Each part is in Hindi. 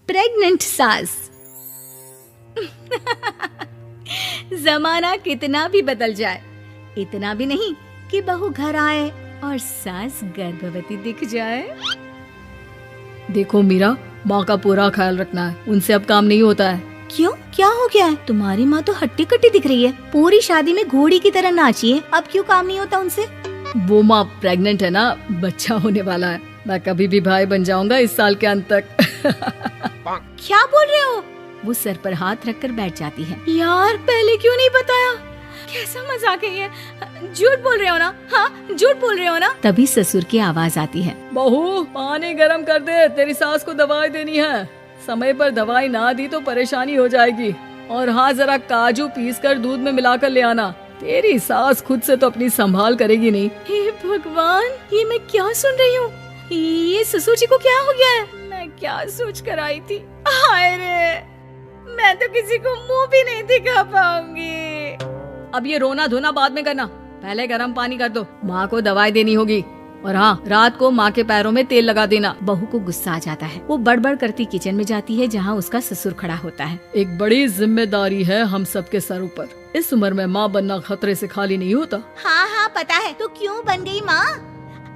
प्रेग्नेंट सास। जमाना कितना भी बदल जाए, इतना भी नहीं कि बहू घर आए और सास गर्भवती दिख जाए। देखो मीरा, माँ का पूरा ख्याल रखना है, उनसे अब काम नहीं होता है। क्यों, क्या हो गया है? तुम्हारी माँ तो हट्टी कट्टी दिख रही है, पूरी शादी में घोड़ी की तरह नाची है, अब क्यों काम नहीं होता उनसे? वो माँ प्रेग्नेंट है ना, बच्चा होने वाला है। मैं कभी भी भाई बन जाऊंगा इस साल के अंत तक। क्या बोल रहे हो? वो सर पर हाथ रखकर बैठ जाती है। यार, पहले क्यों नहीं बताया? कैसा मजाक है ये? झूठ बोल रहे हो ना? हाँ, झूठ बोल रहे हो ना? तभी ससुर की आवाज आती है। बहू, पानी गरम कर दे, तेरी सास को दवाई देनी है। समय पर दवाई ना दी तो परेशानी हो जाएगी। और हाँ, जरा काजू पीस कर दूध में मिलाकर ले आना। तेरी सास खुद से तो अपनी संभाल करेगी नहीं। हे भगवान, ये मैं क्या सुन रही हूँ? ये ससुर जी को क्या हो गया है? मैं क्या सोच कर आई थी? हाय रे, मैं तो किसी को मुंह भी नहीं दिखा पाऊंगी। अब ये रोना धोना बाद में करना, पहले गर्म पानी कर दो, माँ को दवाई देनी होगी। और हाँ, रात को माँ के पैरों में तेल लगा देना। बहू को गुस्सा आ जाता है, वो बड़बड़ करती किचन में जाती है जहाँ उसका ससुर खड़ा होता है। एक बड़ी जिम्मेदारी है हम सबके सर ऊपर। इस उम्र में माँ बनना खतरे से खाली नहीं होता। हाँ हाँ पता है, तो क्यों बन गई माँ?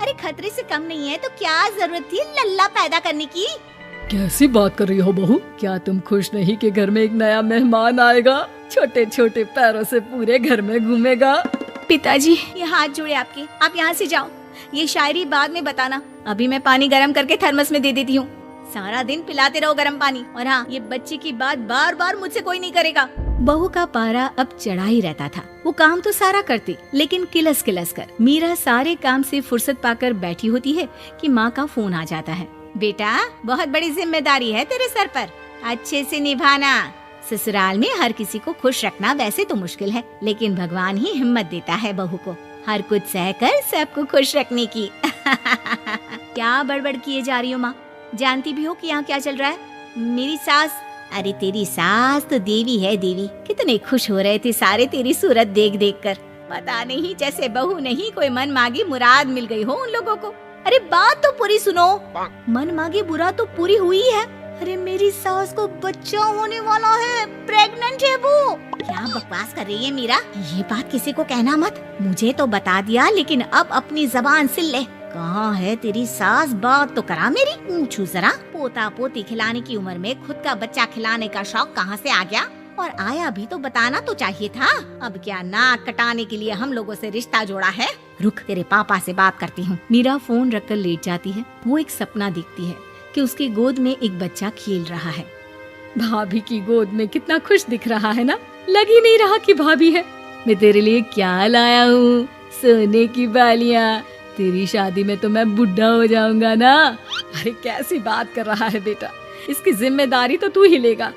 अरे खतरे से कम नहीं है तो क्या जरूरत थी लल्ला पैदा करने की? कैसी बात कर रही हो बहू? क्या तुम खुश नहीं कि घर में एक नया मेहमान आएगा, छोटे छोटे पैरों से पूरे घर में घूमेगा? पिताजी, ये हाथ जोड़े आपके, आप यहाँ से जाओ। ये शायरी बाद में बताना, अभी मैं पानी गरम करके थर्मस में दे देती हूँ। सारा दिन पिलाते रहो गरम पानी। और हाँ, ये बच्चे की बात बार बार मुझसे कोई नहीं करेगा। बहू का पारा अब चढ़ा ही रहता था। वो काम तो सारा करती, लेकिन किलस किलस कर। मीरा सारे काम से फुर्सत पाकर बैठी होती है कि माँ का फोन आ जाता है। बेटा, बहुत बड़ी जिम्मेदारी है तेरे सर पर, अच्छे से निभाना। ससुराल में हर किसी को खुश रखना वैसे तो मुश्किल है, लेकिन भगवान ही हिम्मत देता है बहू को हर कुछ सहकर सबको खुश रखने की। क्या बड़बड़ किए जा रही हो माँ? जानती भी हो कि यहाँ क्या चल रहा है? मेरी सास, अरे तेरी सास तो देवी है देवी। कितने खुश हो रहे थे सारे तेरी सूरत देख देख कर। पता नहीं जैसे बहू नहीं कोई मन मांगी मुराद मिल गई हो उन लोगों को। अरे बात तो पूरी सुनो। मन मांगी बुरा तो पूरी हुई है। अरे मेरी सास को बच्चा होने वाला है, प्रेग्नेंट है वो। क्या बकवास कर रही है मीरा? ये बात किसी को कहना मत। मुझे तो बता दिया, लेकिन अब अपनी जबान सिल ले। कहाँ है तेरी सास? बात तो करा मेरी। पूछू जरा, पोता पोती खिलाने की उम्र में खुद का बच्चा खिलाने का शौक कहाँ से आ गया? और आया भी तो बताना तो चाहिए था। अब क्या नाक कटाने के लिए हम लोगों से रिश्ता जोड़ा है? रुक, तेरे पापा से बात करती हूँ। मीरा फोन रखकर लेट जाती है। वो एक सपना देखती है कि उसकी गोद में एक बच्चा खेल रहा है। भाभी की गोद में कितना खुश दिख रहा है ना, लग ही नहीं रहा कि भाभी है। मैं तेरे लिए क्या लाया हूँ, सोने की बालियाँ। तेरी शादी में तो मैं बुढ़ा हो जाऊंगा ना। अरे कैसी बात कर रहा है बेटा, इसकी जिम्मेदारी तो तू ही लेगा।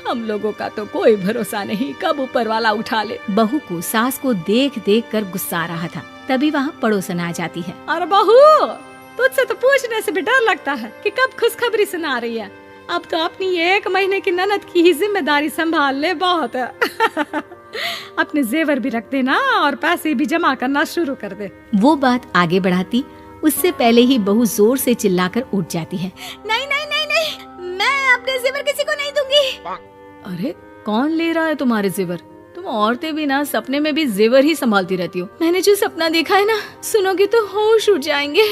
हम लोगों का तो कोई भरोसा नहीं, कब ऊपर वाला उठा ले। बहू को सास को देख देख कर गुस्सा आ रहा था। तभी वहाँ पड़ोसन आ जाती है। अरे बहू, तुझसे तो पूछने से भी डर लगता है कि कब खुशखबरी सुना रही है। अब तो अपनी 1 महीने की ननद की ही जिम्मेदारी संभाल ले, बहुत है। अपने जेवर भी रख देना और पैसे भी जमा करना शुरू कर दे। वो बात आगे बढ़ाती उससे पहले ही बहू जोर से चिल्लाकर उठ जाती है। नहीं नहीं नहीं नहीं, मैं अपने जेवर किसी को नहीं दूंगी। अरे कौन ले रहा है तुम्हारे जेवर? तुम औरतें भी ना सपने में भी जेवर ही संभालती रहती हो। मैंने जो सपना देखा है ना, सुनोगे तो होश उड़ जाएंगे।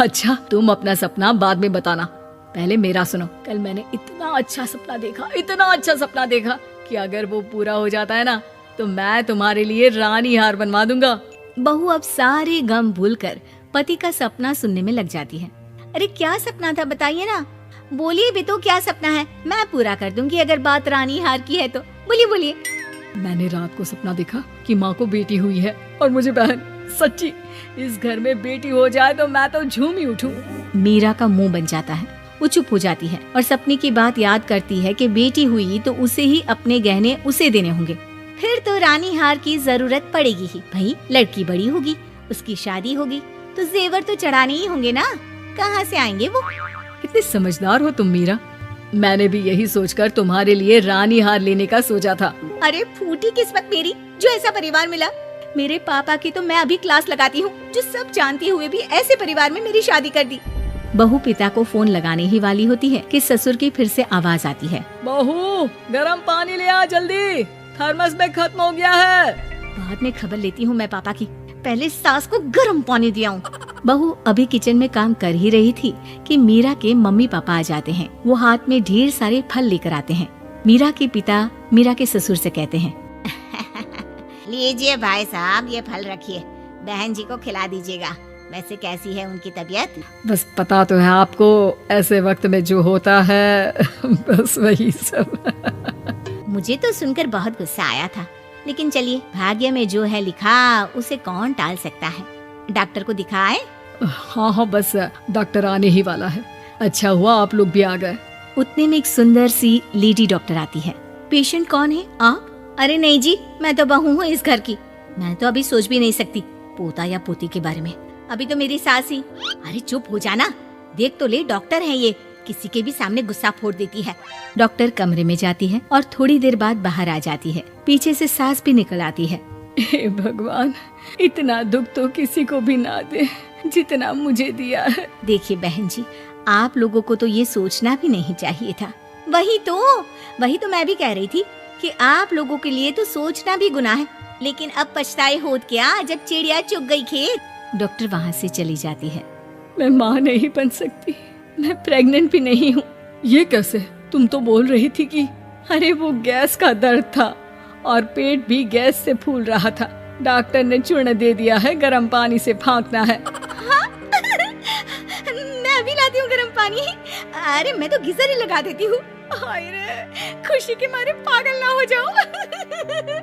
अच्छा, तुम अपना सपना बाद में बताना, पहले मेरा सुनो। कल मैंने इतना अच्छा सपना देखा कि अगर वो पूरा हो जाता है ना तो मैं तुम्हारे लिए रानी हार बनवा दूंगा। बहू अब सारे गम भूलकर पति का सपना सुनने में लग जाती है। अरे क्या सपना था, बताइए ना। बोलिए भी तो, क्या सपना है? मैं पूरा कर दूंगी अगर बात रानी हार की है तो। बोलिए बोलिए। मैंने रात को सपना देखा कि माँ को बेटी हुई है और मुझे बहन। सच्ची, इस घर में बेटी हो जाए तो मैं तो झूम ही उठूं। मीरा का मुंह बन जाता है। वो चुप हो जाती है और सपने की बात याद करती है कि बेटी हुई तो उसे ही अपने गहने उसे देने होंगे। फिर तो रानी हार की जरूरत पड़ेगी ही। भाई, लड़की बड़ी होगी, उसकी शादी होगी तो जेवर तो चढ़ाने ही होंगे ना। कहाँ से आएंगे वो? कितनी समझदार हो तुम मीरा। मैंने भी यही सोचकर तुम्हारे लिए रानी हार लेने का सोचा था। अरे फूटी किस्मत मेरी, जो ऐसा परिवार मिला। मेरे पापा की तो मैं अभी क्लास लगाती हूँ, जो सब जानते हुए भी ऐसे परिवार में मेरी शादी कर दी। बहू पिता को फोन लगाने ही वाली होती है कि ससुर की फिर से आवाज आती है। बहू गरम पानी ले आ जल्दी, थर्मस में खत्म हो गया है। बाद में खबर लेती हूँ मैं पापा की, पहले सास को गर्म पानी दिया हूँ। बहू अभी किचन में काम कर ही रही थी कि मीरा के मम्मी पापा आ जाते हैं। वो हाथ में ढेर सारे फल लेकर आते हैं। मीरा के पिता मीरा के ससुर से कहते हैं, लीजिए भाई साहब, ये फल रखिए, बहन जी को खिला दीजिएगा। वैसे कैसी है उनकी तबीयत? बस पता तो है आपको, ऐसे वक्त में जो होता है बस वही सब। मुझे तो सुनकर बहुत गुस्सा आया था, लेकिन चलिए, भाग्य में जो है लिखा उसे कौन टाल सकता है। डॉक्टर को दिखाए? हाँ, बस डॉक्टर आने ही वाला है। अच्छा हुआ आप लोग भी आ गए। उतने में एक सुंदर सी लेडी डॉक्टर आती है। पेशेंट कौन है? आप? अरे नहीं जी, मैं तो बहू हूँ इस घर की। मैं तो अभी सोच भी नहीं सकती पोता या पोती के बारे में। अभी तो मेरी सास ही। अरे चुप हो जाना, देख तो ले, डॉक्टर है ये, किसी के भी सामने गुस्सा फोड़ देती है। डॉक्टर कमरे में जाती है और थोड़ी देर बाद बाहर आ जाती है। पीछे से सास भी निकल आती है। हे भगवान, इतना दुख तो किसी को भी ना दे जितना मुझे दिया है। देखिए बहन जी, आप लोगों को तो ये सोचना भी नहीं चाहिए था। वही तो मैं भी कह रही थी कि आप लोगों के लिए तो सोचना भी गुनाह है, लेकिन अब पछताए होत क्या जब चिड़िया चुग गई खेत। डॉक्टर वहाँ से चली जाती है। मैं माँ नहीं बन सकती, मैं प्रेग्नेंट भी नहीं हूँ। ये कैसे? तुम तो बोल रही थी कि अरे वो गैस का दर्द था और पेट भी गैस से फूल रहा था। डॉक्टर ने चूर्ण दे दिया है, गर्म पानी से फाँकना है। हाँ? मैं अभी लाती हूँ गर्म पानी। अरे मैं तो गीजर ही लगा देती हूँ। हाय रे, खुशी के मारे पागल ना हो जाओ।